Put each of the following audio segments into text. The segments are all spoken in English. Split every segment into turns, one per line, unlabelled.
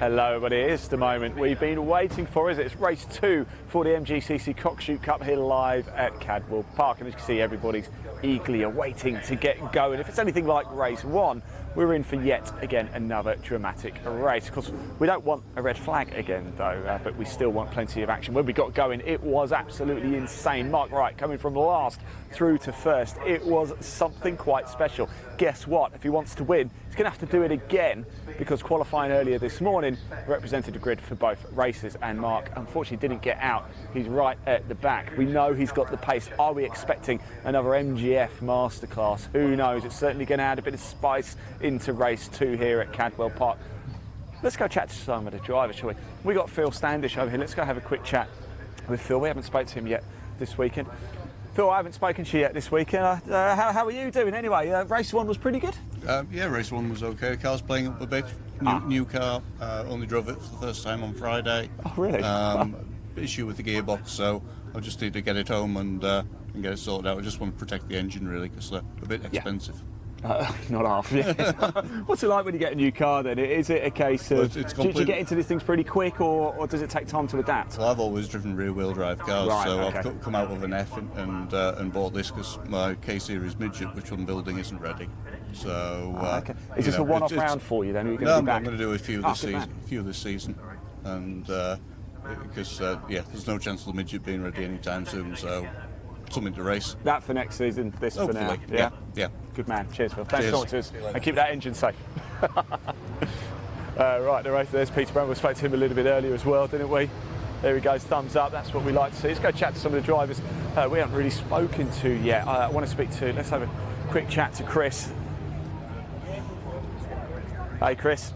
Hello everybody, it's the moment we've been waiting for, is it? It's race 2 for the MGCC Cockshoot Cup here live at Cadwell Park, and as you can see, everybody's eagerly awaiting to get going. If it's anything like race 1, we're in for yet again another dramatic race. Of course, we don't want a red flag again though, but we still want plenty of action. When we got going, it was absolutely insane. Mark Wright coming from last through to first. It was something quite special. Guess what? If he wants to win, he's going to have to do it again, because qualifying earlier this morning represented a grid for both races, and Mark unfortunately didn't get out. He's right at the back. We know he's got the pace. Are we expecting another MGF masterclass? Who knows? It's certainly going to add a bit of spice into race 2 here at Cadwell Park. Let's go chat to some of the drivers, shall we? We got Phil Standish over here. Let's go have a quick chat with Phil. We haven't spoken to him yet this weekend. Phil, I haven't spoken to you yet this weekend. How are you doing anyway? Race 1 was pretty good?
Yeah, race 1 was okay. Car's playing up a bit. New car, only drove it for the first time on Friday.
Oh, really?
Issue with the gearbox, so I just need to get it home and get it sorted out. I just want to protect the engine really, because they're a bit expensive.
Not half, yeah. What's it like when you get a new car then? Is it a case of, do you get into these things pretty quick, or does it take time to adapt?
Well, I've always driven rear-wheel drive cars,
right,
so
okay.
I've come out with an F and bought this because my K-Series midget, which I'm building, isn't ready. So,
okay. Is this a one-off round for you then? Are you
No,
I'm
going to do a few this season, and because there's no chance of the midget being ready anytime soon, so something to race.
That for next season, this
Hopefully,
for now.
Yeah.
Good man. Cheers, Phil. Thanks
Cheers.
for talking to us, and keep that engine safe. Right, the race. There's Peter Brown. We spoke to him a little bit earlier as well, didn't we? There he goes, thumbs up. That's what we like to see. Let's go chat to some of the drivers we haven't really spoken to yet. I want to speak to. Let's have a quick chat to Chris. Hey, Chris.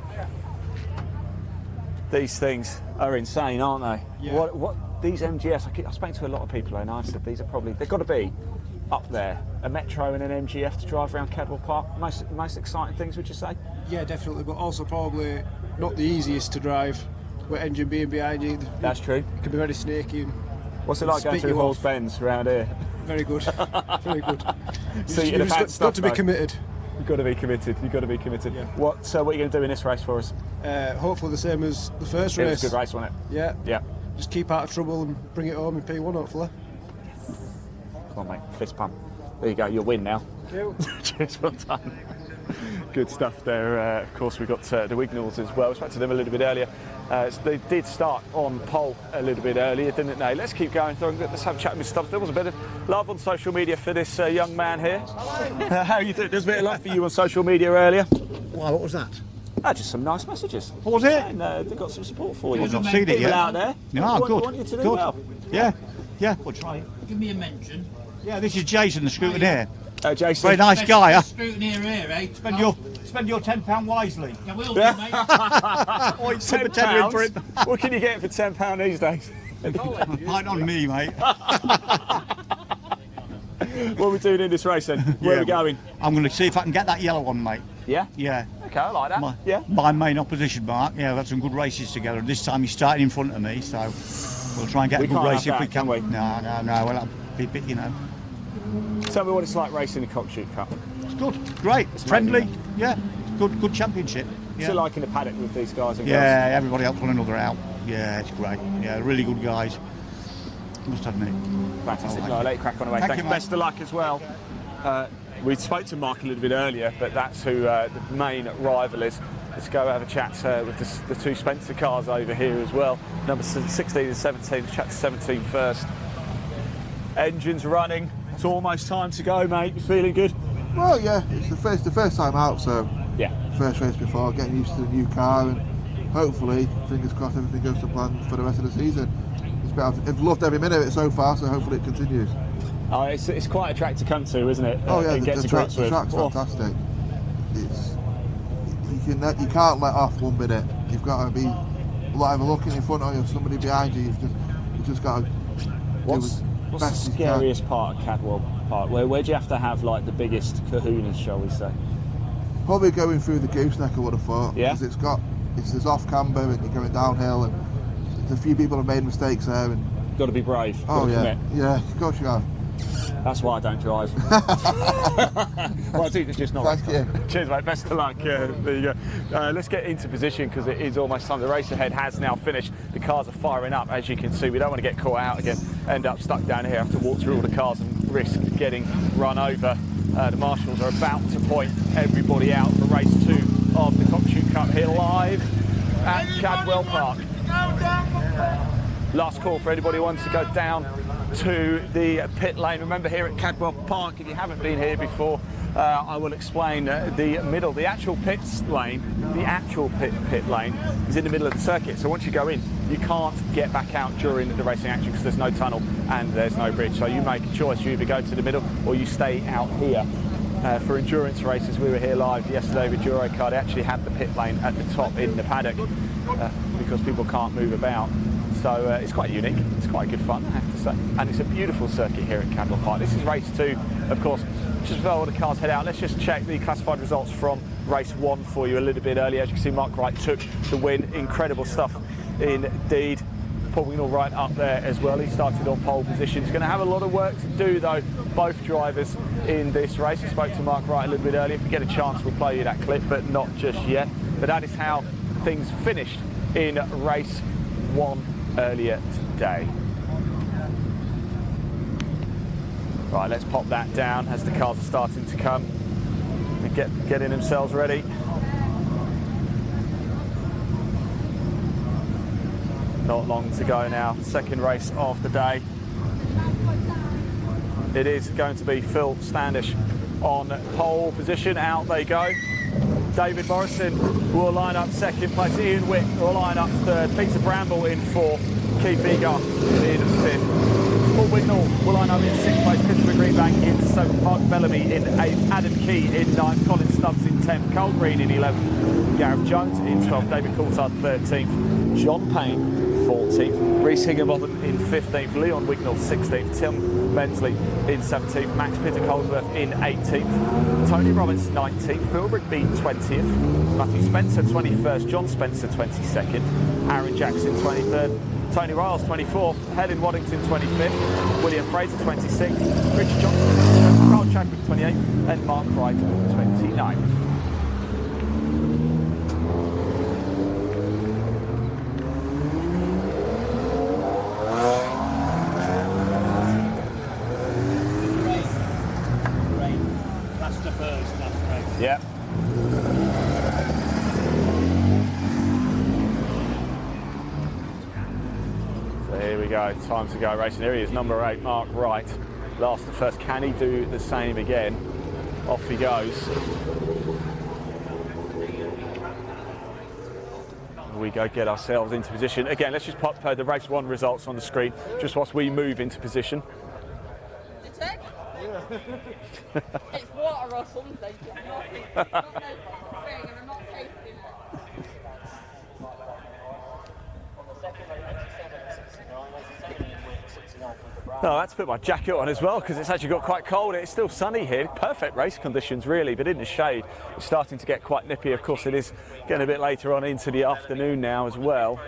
These things are insane, aren't they?
Yeah.
What these MGFs? I spoke to a lot of people, and I said these are probably, they've got to be up there. A Metro and an MGF to drive around Cadwell Park. Most exciting things, would you say?
Yeah, definitely, but also probably not the easiest to drive with engine being behind you.
That's true.
It can be very snaky. And
What's it like going through Hall's Bends around here?
very good, very good.
See,
You've got to be committed.
You've got to be committed. You've got to be committed.
Yeah.
What are you going to do in this race for us?
Hopefully the same as the first
It
race.
was a good race, wasn't it?
Yeah.
Yeah.
Just keep out of trouble and bring it home in P1, hopefully.
Come on, mate. Fist pump. There you go. You'll win now.
Thank you.
Cheers, well done. Good stuff there. Of course, we've got the Wignalls as well. I spoke to them a little bit earlier. They did start on pole a little bit earlier, didn't they? Let's keep going through. Let's have a chat with Stubbs. There was a bit of love on social media for this young man here. How are you doing? There's a bit of love for you on social media earlier.
Wow, what was that?
Just some nice messages.
What was it?
And they've got some support for you.
I've not seen it
People
yet.
out there.
No, good.
Want you to do
Good.
well.
Yeah, we'll try it.
Give me a mention.
Yeah, this is Jason, the scrutineer.
Jason.
Very nice guy, huh?
Scrutineer here, eh?
Spend your £10 wisely.
I will do, mate.
Oh, it's £10 for it.
What can you get for £10 these days?
Right on me, mate.
What are we doing in this race then? Where are we going?
I'm going to see if I can get that yellow one, mate.
Yeah?
Yeah.
Okay, I like that.
My, my main opposition, Mark. Yeah, we've had some good races together. This time he's starting in front of me, so we'll try and get a good race if we can.
We?
No. Well, that'll be a bit, you know.
Tell me what it's like racing the Cockshoot Cup.
It's good, great, it's friendly.
amazing,
Yeah, good championship.
What's
Yeah.
it like in the paddock with these guys and girls?
Yeah, everybody helps one another out. Yeah, it's great. Yeah, really good guys. Must admit.
Fantastic.
I like
I'll
it.
let you crack on away.
Thank
Thanks.
you, mate.
Best of luck as well. We spoke to Mark a little bit earlier, but that's who the main rival is. Let's go have a chat with the two Spencer cars over here as well. Number 16 and 17. Let's chat to 17 first. Engines running. It's almost time to go, mate. You feeling good?
Well, yeah, it's the first time out, so
yeah.
First race before, getting used to the new car, and hopefully, fingers crossed, everything goes to plan for the rest of the season. I've loved every minute of it so far, so hopefully it continues.
Oh, it's quite a track to come to, isn't it?
Oh yeah,
and get
the
to
track's
grips with.
fantastic. You can't let off 1 minute. You've got to be either looking in front of you or somebody behind you. You've just got to.
What's the scariest part of Cadwell Park? Where do you have to have like the biggest kahunas, shall we say?
Probably going through the gooseneck, I would have thought.
Yeah.
Because it's off camber and you're going downhill, and a few people have made mistakes there. And
Got to be brave.
oh yeah,
commit.
yeah, of course you have.
That's why I don't drive. Well, I think it's just not.
Thank you.
Cheers, mate. Best of luck. There you go. Let's get into position because it is almost time. The race ahead has now finished. The cars are firing up, as you can see. We don't want to get caught out again, end up stuck down here, have to walk through all the cars and risk getting run over. The marshals are about to point everybody out for race 2 of the Cockshoot Cup here live at Cadwell Park. Last call for anybody who wants to go down to the pit lane. Remember, here at Cadwell Park, if you haven't been here before, I will explain the actual pits lane, the actual pit lane is in the middle of the circuit. So once you go in, you can't get back out during the racing action because there's no tunnel and there's no bridge. So you make a choice, you either go to the middle or you stay out here. For endurance races, we were here live yesterday with Eurocar. They actually had the pit lane at the top in the paddock because people can't move about. So it's quite unique, it's quite good fun, I have to say. And it's a beautiful circuit here at Cadwell Park. This is race 2, of course. Just before all the cars head out, let's just check the classified results from race 1 for you a little bit earlier. As you can see, Mark Wright took the win. Incredible stuff indeed. Paul Wignall right up there as well. He started on pole position. He's going to have a lot of work to do, though, both drivers in this race. I spoke to Mark Wright a little bit earlier. If we get a chance, we'll play you that clip, but not just yet. But that is how things finished in race 1 earlier today. Right, let's pop that down as the cars are starting to come and getting themselves ready. Not long to go now. Second race of the day. It is going to be Phil Standish on pole position. Out they go. David Morrison will line up second place. Ian Wick will line up third. Peter Bramble in fourth. Keith Egar in fifth. Paul Wignall will line up in sixth place. Christopher Greenbank in seventh. Mark Bellamy in eighth. Adam Key in ninth. Colin Stubbs in 10th. Cole Green in 11th. Gareth Jones in 12th. David Coulthard 13th. John Payne 14th. Reece Higginbotham in 15th. Leon Wignall 16th. Tim Mensley in 17th. Max Pitter-Colesworth in 18th. Tony Roberts 19th. Phil Rigby 20th. Matthew Spencer 21st. John Spencer 22nd. Aaron Jackson 23rd. Tony Riles 24th. Helen Waddington 25th. William Fraser 26th. Richard Johnson 27th. Carl Chadwick 28th. And Mark Wright 29th. Yeah. So here we go, time to go racing. Here he is, number 8, Mark Wright. Last the first, can he do the same again? Off he goes. We go get ourselves into position. Again, let's just pop the race 1 results on the screen, just whilst we move into position.
It's water or something. Not no thing, and I'm not tasting it.
No, I had to put my jacket on as well because it's actually got quite cold. It's still sunny here. Perfect race conditions really, but in the shade it's starting to get quite nippy. Of course, it is getting a bit later on into the afternoon now as well.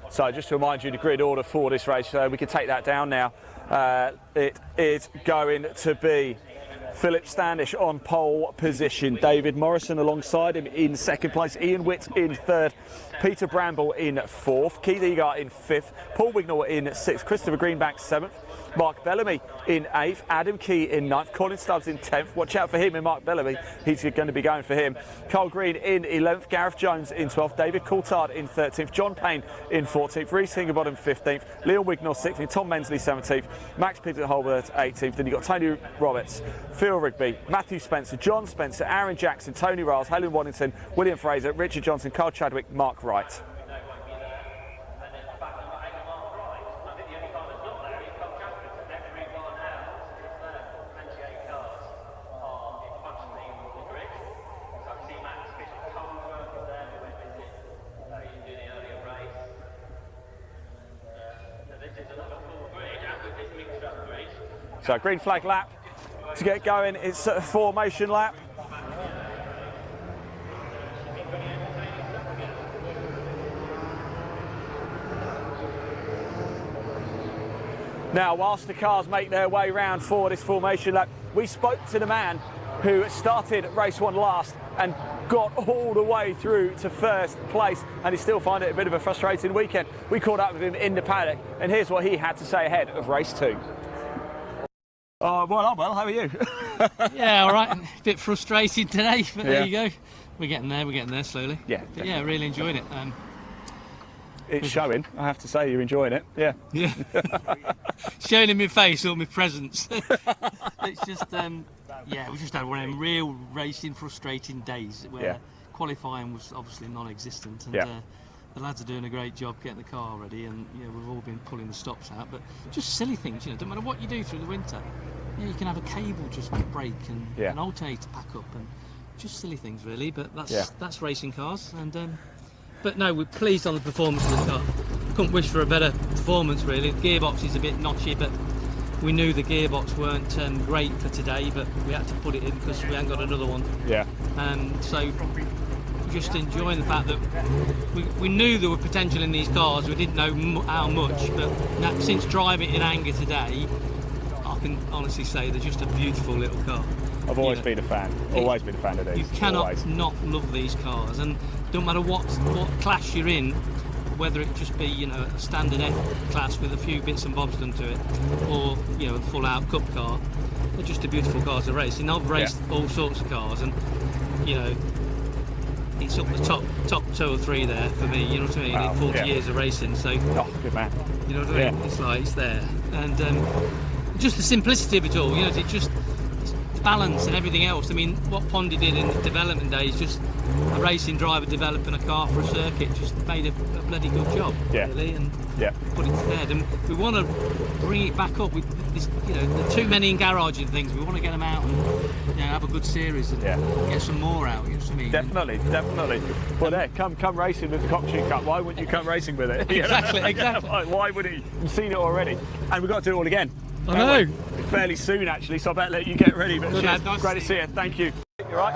So just to remind you the grid order for this race, we can take that down now. It is going to be Philip Standish on pole position, David Morrison alongside him in second place, Ian Witt in third, Peter Bramble in fourth, Keith Egar in fifth, Paul Wignall in sixth, Christopher Greenbank seventh, Mark Bellamy in eighth, Adam Key in ninth, Colin Stubbs in 10th. Watch out for him in Mark Bellamy, he's going to be going for him. Cole Green in 11th, Gareth Jones in 12th, David Coulthard in 13th, John Payne in 14th, Reece Higginbotham 15th, Leon Wignall 16th, Tom Mensley 17th, Max Pitter-Colesworth 18th. Then you've got Tony Roberts, Phil Rigby, Matthew Spencer, John Spencer, Aaron Jackson, Tony Riles, Helen Waddington, William Fraser, Richard Johnson, Carl Chadwick, Mark Wright. So green flag lap to get going. It's a formation lap. Now, whilst the cars make their way round for this formation lap, we spoke to the man who started race 1 last and got all the way through to first place, and he still find it a bit of a frustrating weekend. We caught up with him in the paddock, and here's what he had to say ahead of race 2. Well, I'm well. How are you?
Yeah, all right. A bit frustrated today, but there you go. We're getting there slowly.
Yeah,
but yeah, really enjoyed it.
It's showing. I have to say, you're enjoying it. Yeah.
Yeah. Showing in my face all my presents. It's just, yeah, we just had one of them real racing frustrating days where qualifying was obviously non-existent, and the lads are doing a great job getting the car ready, and we've all been pulling the stops out, but just silly things, don't matter what you do through the winter. You can have a cable just break and an alternator pack up, and just silly things really, but that's racing cars. And but no, we're pleased on the performance of the car. Couldn't wish for a better performance really. The gearbox is a bit notchy, but we knew the gearbox weren't great for today, but we had to put it in because we hadn't got another one. Yeah. So just enjoying the fact that we knew there were potential in these cars. We didn't know how much, but since driving it in anger today, I can honestly say they're just a beautiful little car.
I've always been a fan. Always been a fan of these.
You cannot not love these cars, and don't matter what class you're in, whether it just be a standard F class with a few bits and bobs done to it, or a full-out Cup car, they're just a beautiful car to race. And I've raced all sorts of cars, and it's up the top 2 or 3 there for me. You know what I mean? In 40 years of racing, so
good man.
You know what I mean? It's like it's there, and just the simplicity of it all. It just balance and everything else. I mean, what Pondy did in the development days, just a racing driver developing a car for a circuit, just made a bloody good job, really, and put it to bed. And we want to bring it back up with this, there are too many in garage and things. We want to get them out and have a good series and get some more out. You know what I mean?
Definitely. Well, there, come racing with the Cockshoot Cup. Why wouldn't you come racing with it?
Exactly.
Why wouldn't you? You've seen it already, and we've got to do it all again.
I know.
Fairly soon, actually, so I better let you get ready. But
Good,
cheers. Nice great to see you. Thank you. You right?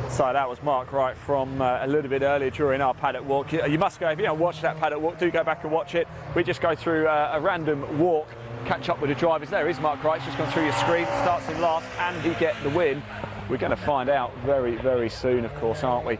So that was Mark Wright from a little bit earlier during our paddock walk. You must go, if you haven't watched that paddock walk, do go back and watch it. We just go through a random walk, catch up with the drivers. There is Mark Wright, just gone through your screen, starts in last, and he get the win. We're going to find out very, very soon, of course, aren't we?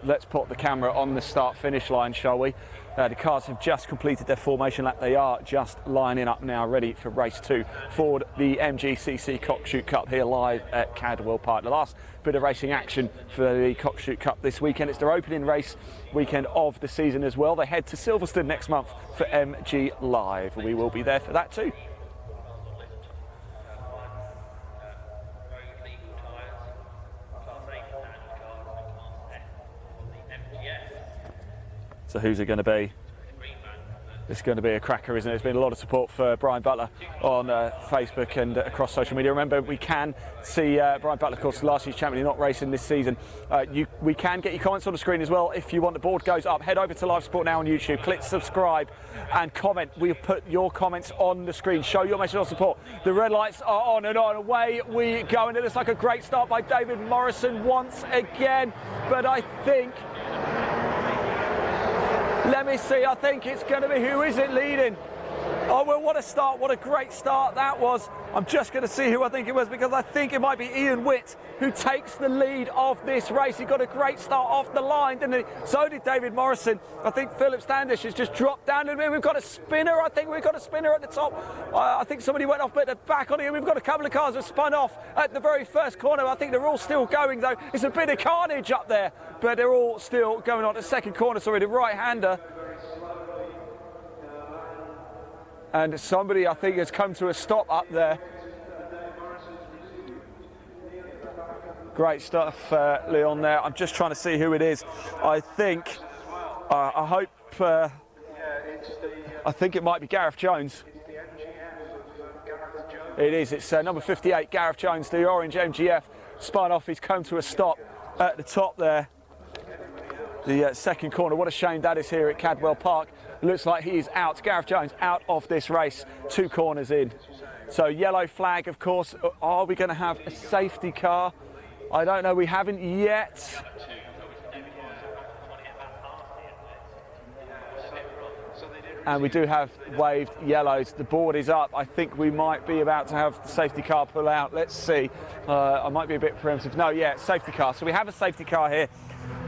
Let's put the camera on the start-finish line, shall we? The cars have just completed their formation lap. They are just lining up now, ready for race 2 for the MGCC Cockshoot Cup here live at Cadwell Park. The last bit of racing action for the Cockshoot Cup this weekend. It's their opening race weekend of the season as well. They head to Silverstone next month for MG Live. We will be there for that too. So who's it going to be? It's going to be a cracker, isn't it? There's been a lot of support for Brian Butler on Facebook and across social media. Remember, we can see Brian Butler, of course, last year's champion, not racing this season. We can get your comments on the screen as well. If you want, the board goes up. Head over to Live Sport Now on YouTube. Click subscribe and comment. We'll put your comments on the screen. Show your message of support. The red lights are on and on. Away we go. And it looks like a great start by David Morrison once again. But I think... Let me see, I think it's going to be, who is it leading? Oh, well, what a start, what a great start that was. I'm just going to see who I think it was, because I think it might be Ian Witt who takes the lead of this race. He got a great start off the line, didn't he? So did David Morrison. I think Philip Standish has just dropped down a bit. We've got a spinner, I think we've got a spinner at the top. I think somebody went off, but they're back on it. We've got a couple of cars that spun off at the very first corner. I think they're all still going, though. It's a bit of carnage up there, but they're all still going on. The second corner, sorry, the right-hander. And somebody, I think, has come to a stop up there. Great stuff, Leon, there. I'm just trying to see who it is. I think, I think it might be Gareth Jones. It is, it's number 58, Gareth Jones, the orange MGF, spun off. He's come to a stop at the top there. The second corner. What a shame that is here at Cadwell Park. Looks like he is out. Gareth Jones out of this race, 2 corners in. So yellow flag, of course. Are we going to have a safety car? I don't know. We haven't yet. and we do have waved yellows. The board is up. I think we might be about to have the safety car pull out. Let's see. I might be a bit preemptive. No, yeah, safety car. So we have a safety car here.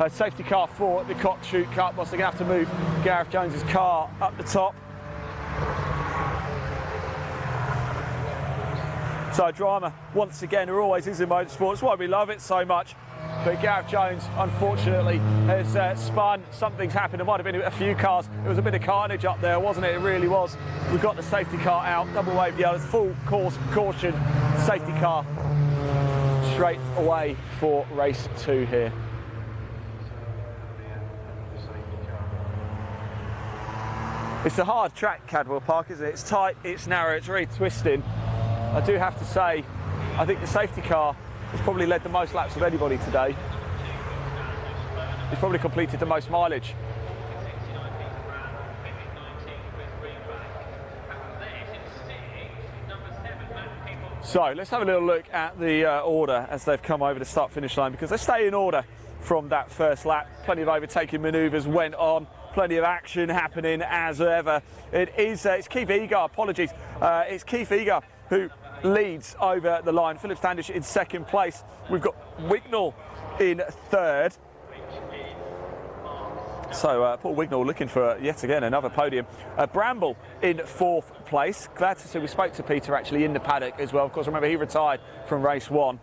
A safety car for the Cockshoot Cup. Whilst they're going to have to move Gareth Jones's car up the top. So drama, once again, there always is in motorsport. It's why we love it so much. But Gareth Jones, unfortunately, has spun. Something's happened. There might have been a few cars. It was a bit of carnage up there, wasn't it? It really was. We've got the safety car out. Double wave yellows, full course caution. Safety car straight away for race 2 here. It's a hard track, Cadwell Park, isn't it? It's tight, it's narrow, it's really twisting. I do have to say, I think the safety car has probably led the most laps of anybody today. He's probably completed the most mileage. So let's have a little look at the order as they've come over the start-finish line, because they stay in order from that first lap. Plenty of overtaking manoeuvres went on. Plenty of action happening as ever. It's Keith Eagar, apologies. It's Keith Eagar who leads over the line. Philip Standish in second place. We've got Wignall in third. So Paul Wignall looking for yet again another podium. Bramble in fourth place. Glad to see we spoke to Peter actually in the paddock as well. Of course, remember he retired from race 1.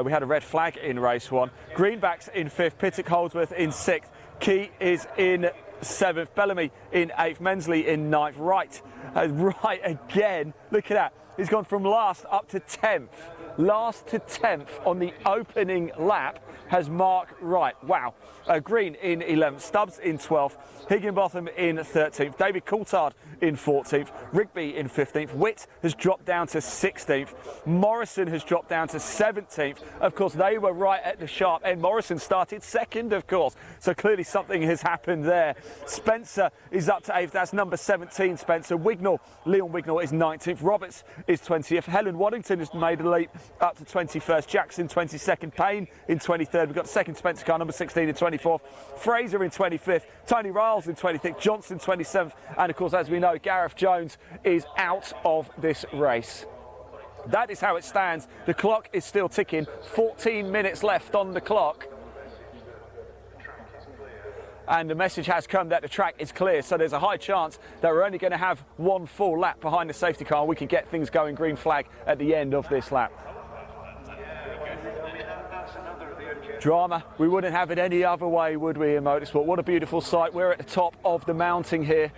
We had a red flag in race 1. Greenback's in fifth. Pittock Holdsworth in sixth. Key is in 7th, Bellamy in 8th, Mensley in 9th. Wright again, look at that, he's gone from last up to 10th. Last to 10th on the opening lap has Mark Wright. Wow. Green in 11th, Stubbs in 12th, Higginbotham in 13th, David Coulthard in 14th, Rigby in 15th, Witt has dropped down to 16th, Morrison has dropped down to 17th. Of course, they were right at the sharp end. Morrison started second, of course, so clearly something has happened there. Spencer is up to 8th, that's number 17, Spencer. Wignall, Leon Wignall is 19th, Roberts is 20th, Helen Waddington has made a leap up to 21st, Jackson 22nd, Payne in 23rd, we've got second Spencer car, number 16 in 24th, Fraser in 25th, Tony Riles in 26th, Johnson 27th, and of course, as we know, Gareth Jones is out of this race. That is how it stands. The clock is still ticking, 14 minutes left on the clock. And the message has come that the track is clear, so there's a high chance that we're only going to have one full lap behind the safety car and we can get things going, green flag at the end of this lap. Drama, we wouldn't have it any other way, would we, in motorsport? What a beautiful sight. We're at the top of the mountain here.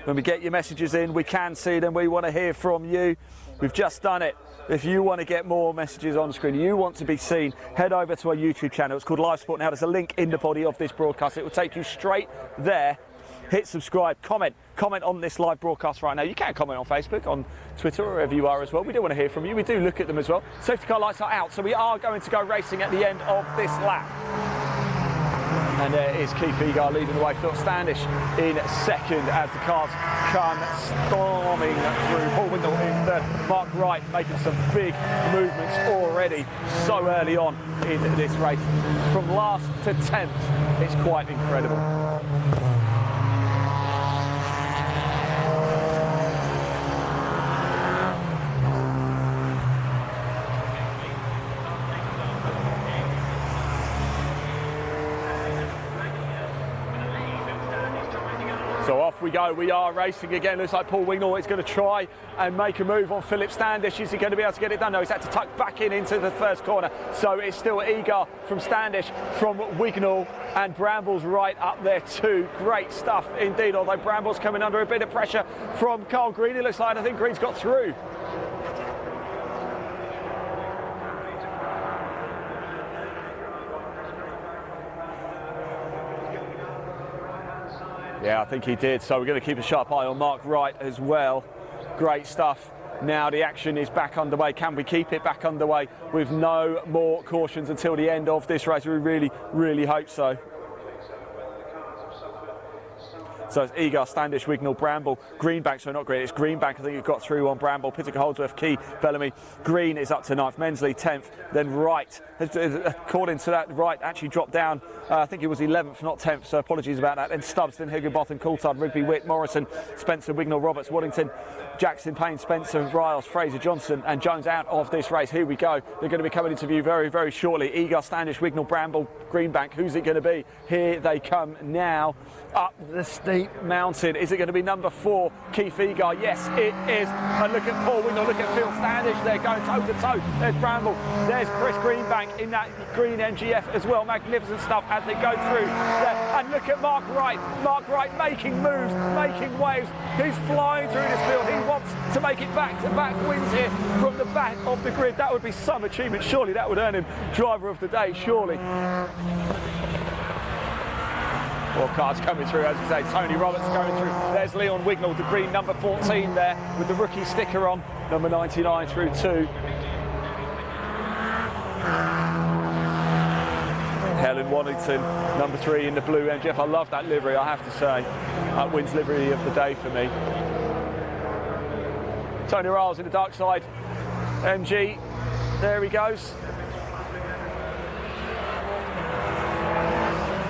When we get your messages in, we can see them. We want to hear from you. We've just done it. If you want to get more messages on screen, you want to be seen, head over to our YouTube channel. It's called Live Sport Now. There's a link in the body of this broadcast. It will take you straight there. Hit subscribe, comment on this live broadcast right now. You can comment on Facebook, on Twitter, or wherever you are as well. We do want to hear from you. We do look at them as well. Safety car lights are out, so we are going to go racing at the end of this lap. And there is Keith Eagar leading the way. Phil Standish in second as the cars come storming through. Paul Wignall in third. Mark Wright making some big movements already so early on in this race. From last to 10th, it's quite incredible. So off we go, we are racing again. Looks like Paul Wignall is going to try and make a move on Philip Standish. Is he going to be able to get it done? No, he's had to tuck back into the first corner. So it's still Eagar from Standish, from Wignall, and Bramble's right up there too. Great stuff indeed, although Bramble's coming under a bit of pressure from Carl Green. It looks like, I think Green's got through. Yeah, I think he did. So we're going to keep a sharp eye on Mark Wright as well. Great stuff. Now the action is back underway. Can we keep it back underway with no more cautions until the end of this race? We really, really hope so. So it's Egar, Standish, Wignall, Bramble, Greenbank, so not Green, it's Greenbank, I think it got through on Bramble, Pittock, Holdsworth, Key, Bellamy. Green is up to 9th, Mensley 10th, then Wright, according to that, Wright actually dropped down, I think it was 11th, not 10th, so apologies about that. Then Stubbs, then Higginbotham, Coulthard, Rigby, Witt, Morrison, Spencer, Wignall, Roberts, Waddington, Jackson, Payne, Spencer, Riles, Fraser, Johnson and Jones out of this race. Here we go. They're going to be coming into view very, very shortly. Egar, Standish, Wignall, Bramble, Greenbank. Who's it going to be? Here they come now up the steep mountain. Is it going to be number 4, Keith Egar? Yes, it is. And look at Paul Wignall, look at Phil Standish. They're going toe to toe. There's Bramble. There's Chris Greenbank in that green MGF as well. Magnificent stuff as they go through there. And look at Mark Wright. Mark Wright making moves, making waves. He's flying through this field. He wants to make it back-to-back wins here from the back of the grid. That would be some achievement. Surely that would earn him driver of the day, surely. Well, cars coming through, as you say, Tony Roberts going through. There's Leon Wignall, the green number 14 there with the rookie sticker on, number 99 through 2. Helen Waddington, number 3 in the blue MGF. I love that livery, I have to say. That wins livery of the day for me. Tony Riles in the dark side MG, there he goes.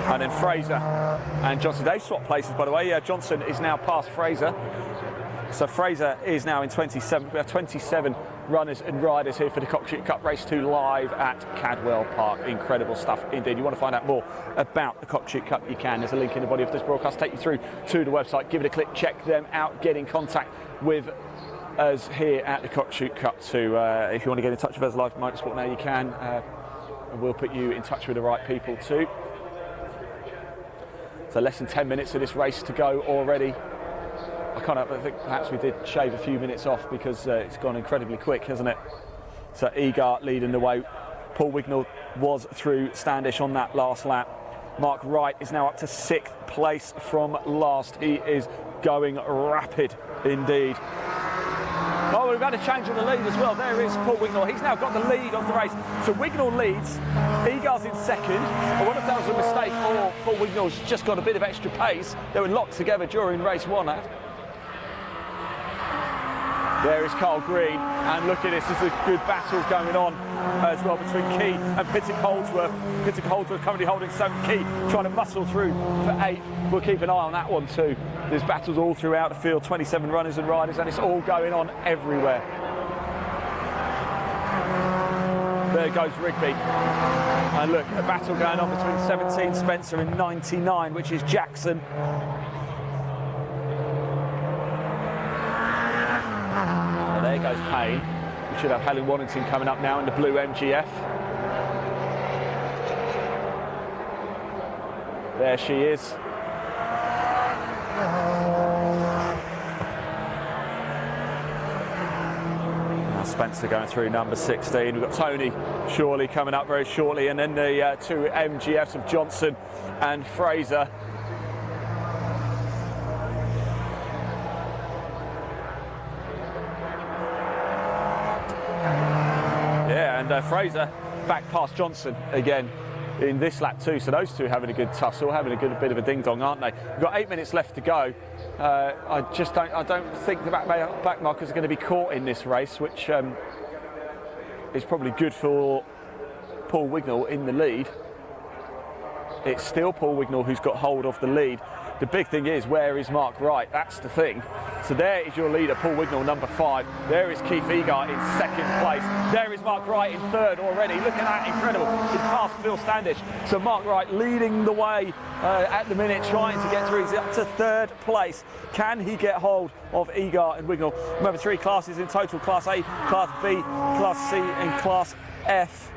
And then Fraser and Johnson. They swap places, by the way. Yeah, Johnson is now past Fraser. So Fraser is now in 27th. We have 27 runners and riders here for the Cockshoot Cup Race 2 live at Cadwell Park. Incredible stuff indeed. You want to find out more about the Cockshoot Cup, you can. There's a link in the body of this broadcast. Take you through to the website. Give it a click. Check them out. Get in contact with us here at the Cockshoot Cup too. If you want to get in touch with us live Motorsport now, you can. And we'll put you in touch with the right people too. So less than 10 minutes of this race to go already. I think perhaps we did shave a few minutes off because it's gone incredibly quick, hasn't it? So Egar leading the way. Paul Wignall was through Standish on that last lap. Mark Wright is now up to 6th place from last. He is going rapid indeed. Oh, we've had a change on the lead as well. There is Paul Wignall. He's now got the lead of the race. So Wignall leads. Egar's in second. I wonder if that was a mistake or Paul Wignall's just got a bit of extra pace. They were locked together during race 1. There is Carl Green, and look at this, there's a good battle going on as well between Key and Pittock Holdsworth. Pittock Holdsworth currently holding 7th, Key trying to muscle through for 8th. We'll keep an eye on that one too. There's battles all throughout the field, 27 runners and riders, and it's all going on everywhere. There goes Rigby. And look, a battle going on between 17 Spencer and 99, which is Jackson. There goes Payne. We should have Helen Waddington coming up now in the blue MGF. There she is. Now Spencer going through number 16. We've got Tony Shorley coming up very shortly, and then the 2 MGFs of Johnson and Fraser. Fraser back past Johnson again in this lap too, so those two having a good tussle, having a good bit of a ding dong, aren't they? We've got 8 minutes left to go. I don't think the back markers are going to be caught in this race, which is probably good for Paul Wignall in the lead. It's still Paul Wignall who's got hold of the lead. The big thing is, where is Mark Wright? That's the thing. So there is your leader, Paul Wignall, number 5. There is Keith Egar in 2nd place. There is Mark Wright in 3rd already. Look at that, incredible. He's past Phil Standish. So Mark Wright leading the way at the minute, trying to get through. He's up to 3rd place. Can he get hold of Egar and Wignall? Remember, 3 classes in total: Class A, Class B, Class C and Class F.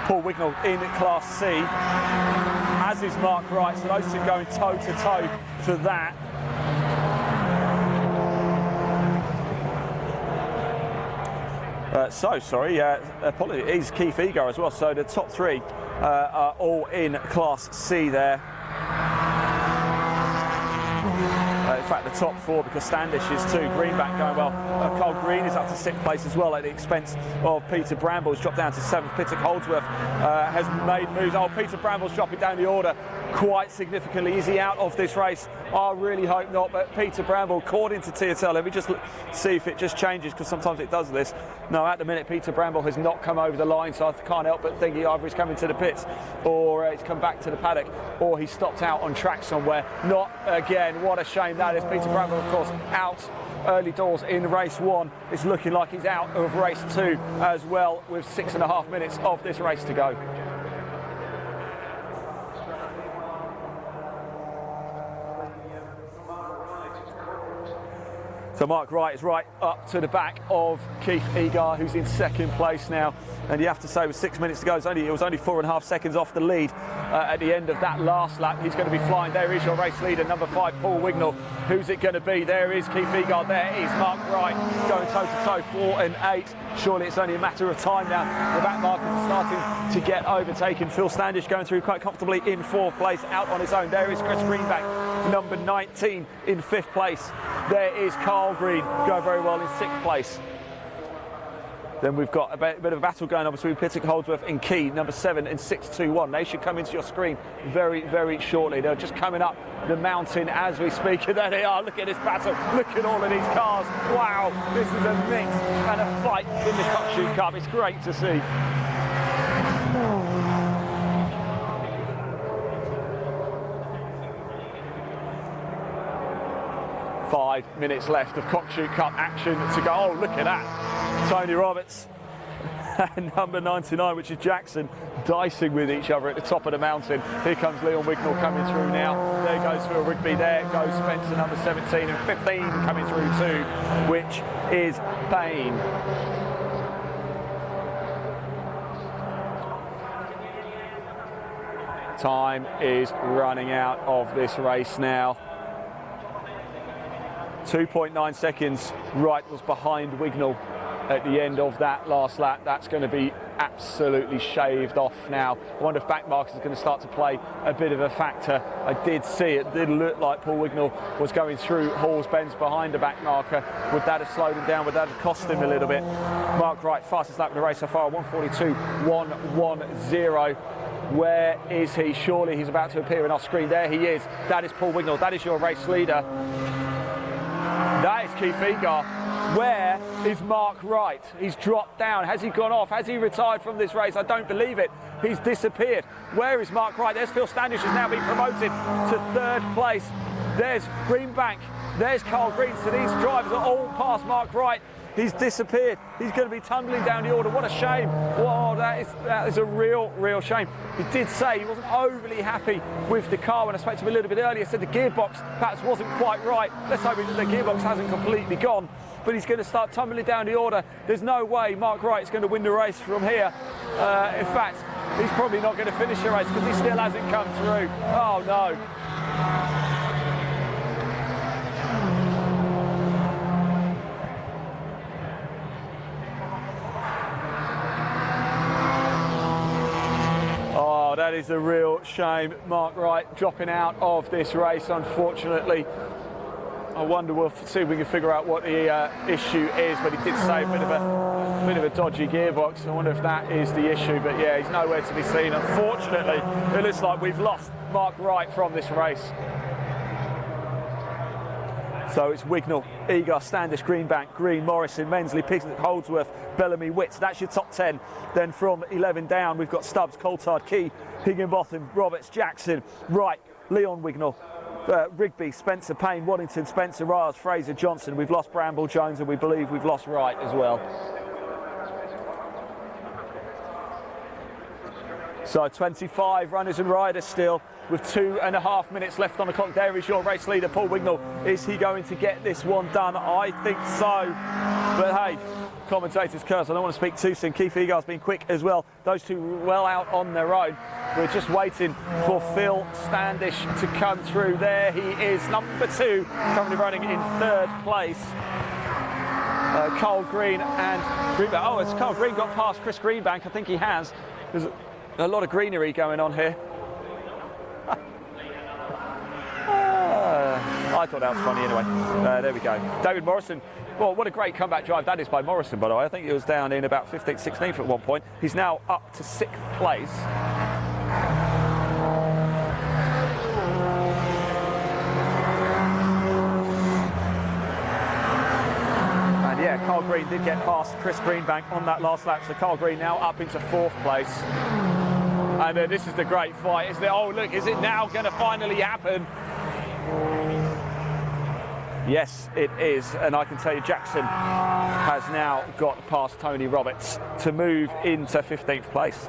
Paul Wignall in Class C, as is Mark Wright, so those two going toe to toe for that. Apologies, Keith Egar as well, so the top 3 are all in Class C there. In fact, the top 4, because Standish is 2, Greenbank going well. Carl Green is up to 6th place as well at the expense of Peter Bramble. He's dropped down to 7th. Pittock Holdsworth has made moves. Oh, Peter Bramble's dropping down the order. quite significantly. Is he out of this race? I really hope not, but Peter Bramble caught into TSL. Let me just see if it just changes, because sometimes it does this. No, at the minute Peter Bramble has not come over the line, so I can't help but think either he's coming to the pits, or he's come back to the paddock, or he stopped out on track somewhere. Not again. What a shame that is. Peter Bramble, of course, out early doors in race 1. It's looking like he's out of race 2 as well, with 6.5 minutes of this race to go. So Mark Wright is right up to the back of Keith Egar, who's in second place now. And you have to say, with 6 minutes to go, it was only 4.5 seconds off the lead at the end of that last lap. He's going to be flying. There is your race leader, number 5, Paul Wignall. Who's it going to be? There is Keith Egar. There is Mark Wright going toe-to-toe, 4 and 8. Surely it's only a matter of time now. The back markers are starting to get overtaken. Phil Standish going through quite comfortably in 4th place, out on his own. There is Chris Greenbank, number 19, in 5th place. There is Carl Green, going very well in 6th place. Then we've got a bit of a battle going on between Pittock, Holdsworth and Key, number 7 and 621. They should come into your screen very, very shortly. They're just coming up the mountain as we speak. And there they are. Look at this battle. Look at all of these cars. Wow, this is a mix and a fight in the Cockshoot Cup. It's great to see. 5 minutes left of Cockshoot Cup action to go. Oh, look at that. Tony Roberts and number 99, which is Jackson, dicing with each other at the top of the mountain. Here comes Leon Wignall coming through now. There goes Phil Rigby. There goes Spencer, number 17, and 15 coming through too, which is Payne. Time is running out of this race now. 2.9 seconds. Wright was behind Wignall at the end of that last lap. That's going to be absolutely shaved off now. I wonder if back markers are going to start to play a bit of a factor. I did see it did look like Paul Wignall was going through Hall's Bends behind the back marker. Would that have slowed him down? Would that have cost him a little bit? Mark Wright, fastest lap of the race so far, 1:42.110. Where is he? Surely he's about to appear on our screen. There he is. That is Paul Wignall. That is your race leader. That is Keith Egar. Where is Mark Wright? He's dropped down. Has he gone off? Has he retired from this race? I don't believe it. He's disappeared. Where is Mark Wright? There's Phil Standish, who's now been promoted to 3rd place. There's Greenbank. There's Carl Green. So these drivers are all past Mark Wright. He's disappeared. He's going to be tumbling down the order. What a shame. Wow, that is a real shame. He did say he wasn't overly happy with the car. When I spoke to him a little bit earlier, said the gearbox perhaps wasn't quite right. Let's hope the gearbox hasn't completely gone. But he's going to start tumbling down the order. There's no way Mark Wright's going to win the race from here. In fact, he's probably not going to finish the race because he still hasn't come through. Oh, no. That is a real shame. Mark Wright dropping out of this race, unfortunately. I wonder, we'll see if we can figure out what the issue is, but he did say a bit of a dodgy gearbox. I wonder if that is the issue, but yeah, he's nowhere to be seen. Unfortunately, it looks like we've lost Mark Wright from this race. So it's Wignall, Egar, Standish, Greenbank, Green, Morrison, Mensley, Pittock, Holdsworth, Bellamy, Witts. That's your top 10. Then from 11 down, we've got Stubbs, Coulthard, Key, Higginbotham, Roberts, Jackson, Wright, Leon Wignall, Rigby, Spencer, Payne, Waddington, Spencer, Riles, Fraser, Johnson. We've lost Bramble, Jones, and we believe we've lost Wright as well. So 25 runners and riders still, with 2.5 minutes left on the clock. There is your race leader, Paul Wignall. Is he going to get this one done? I think so. But hey, commentators curse. I don't want to speak too soon. Keith Egar's been quick as well. Those two well out on their own. We're just waiting for Phil Standish to come through. There he is, number 2, currently running in 3rd place. Carl Green and Greenbank. Oh, has Carl Green got past Chris Greenbank? I think he has. There's a lot of greenery going on here. I thought that was funny anyway. There we go. David Morrison. Well, what a great comeback drive that is by Morrison, by the way. I think he was down in about 15th, 16th at one point. He's now up to 6th place. Carl Green did get past Chris Greenbank on that last lap, so Carl Green now up into 4th place. And this is the great fight, isn't it? Oh, look, is it now going to finally happen? Yes, it is, and I can tell you Jackson has now got past Tony Roberts to move into 15th place.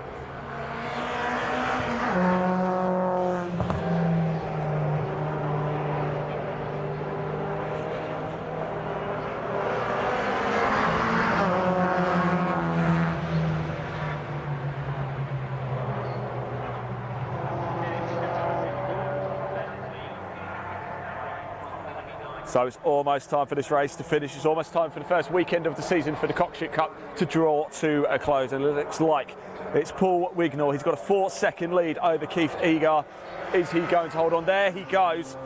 So it's almost time for this race to finish. It's almost time for the first weekend of the season for the Cockshoot Cup to draw to a close. And it looks like it's Paul Wignall. He's got a 4-second lead over Keith Egar. Is he going to hold on? There he goes.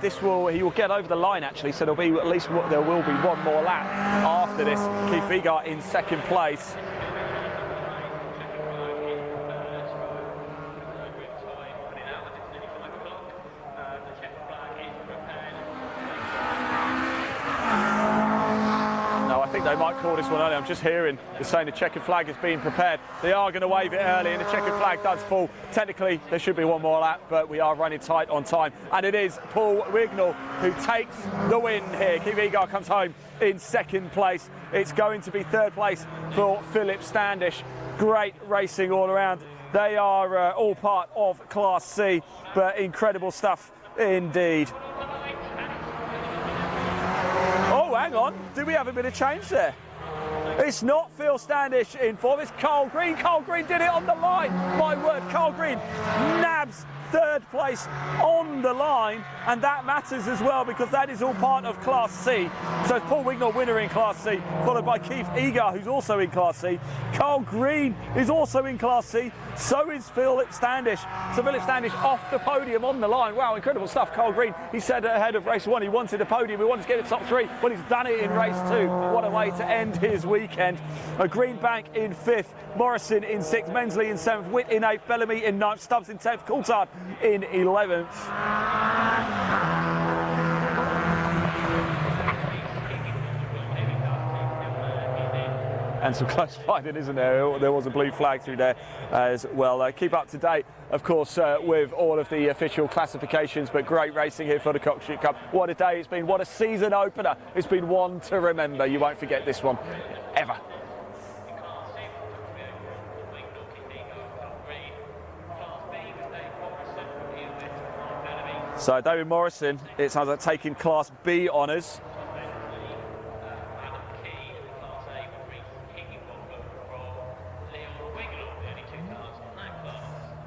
He will get over the line actually. So there will be one more lap after this. Keith Egar in 2nd place. They might call this one early. I'm just hearing they're saying the checkered flag is being prepared. They are going to wave it early and the checkered flag does fall. Technically, there should be one more lap, but we are running tight on time. And it is Paul Wignall who takes the win here. Keith Egar comes home in 2nd place. It's going to be 3rd place for Philip Standish. Great racing all around. They are all part of Class C, but incredible stuff indeed. Oh, hang on. Do we have a bit of change there? It's not Phil Standish in 4th, it's Carl Green. Carl Green did it on the line. My word, Carl Green nabs 3rd place on the line, and that matters as well because that is all part of Class C. So it's Paul Wignall winner in Class C, followed by Keith Egar, who's also in Class C. Carl Green is also in Class C, so is Philip Standish. So Philip Standish off the podium on the line. Wow, incredible stuff. Carl Green, he said ahead of race 1 he wanted a podium, he wanted to get the top 3. Well, he's done it in race 2. What a way to end his weekend. Greenbank in 5th, Morrison in 6th, Mensley in 7th, Witt in 8th, Bellamy in 9th, Stubbs in 10th, Coulthard in 11th. And some close fighting, isn't there? There was a blue flag through there as well. Keep up to date, of course, with all of the official classifications, but great racing here for the Cockshoot Cup. What a day it's been, what a season opener. It's been one to remember. You won't forget this one, ever. So David Morrison, it sounds like taking Class B honours.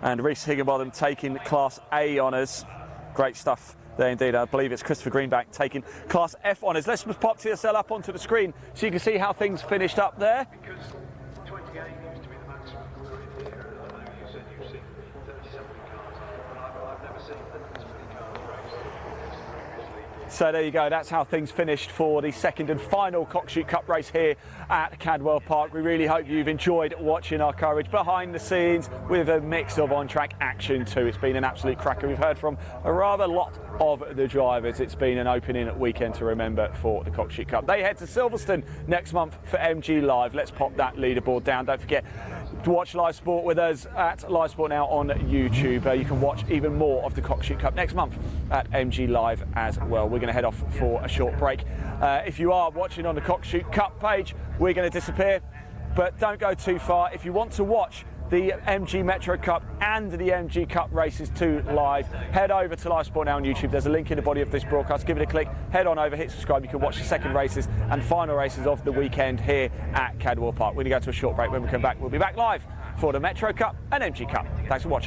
And Reece Higginbotham taking Class A honours. Great stuff there indeed. I believe it's Christopher Greenbank taking Class F honours. Let's just pop TSL up onto the screen so you can see how things finished up there. So there you go, that's how things finished for the 2nd and final Cockshoot Cup race here at Cadwell Park. We really hope you've enjoyed watching our coverage behind the scenes with a mix of on-track action too. It's been an absolute cracker. We've heard from a rather lot of the drivers. It's been an opening weekend to remember for the Cockshoot Cup. They head to Silverstone next month for MG Live. Let's pop that leaderboard down. Don't forget to watch live sport with us at Live Sport Now on YouTube. You can watch even more of the Cockshoot Cup next month at MG Live as well. We're going to head off for a short break. If you are watching on the Cockshoot Cup page, we're going to disappear, but don't go too far. If you want to watch the MG Metro Cup and the MG Cup races too live, head over to Live Sport Now on YouTube. There's a link in the body of this broadcast. Give it a click, head on over, hit subscribe. You can watch the 2nd races and final races of the weekend here at Cadwell Park. We're going to go to a short break. When we come back, we'll be back live for the Metro Cup and MG Cup. Thanks for watching.